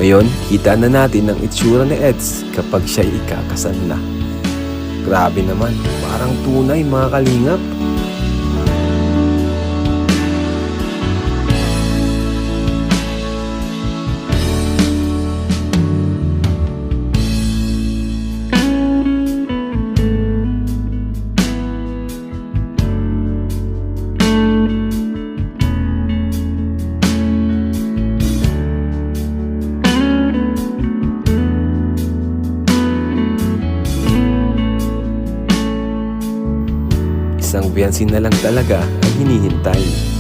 Ngayon, kita na natin ang itsura ni Eds kapag siya'y ikakasal na. Grabe naman, parang tunay mga kalingap. Isang biyansin na lang talaga ang hinihintay.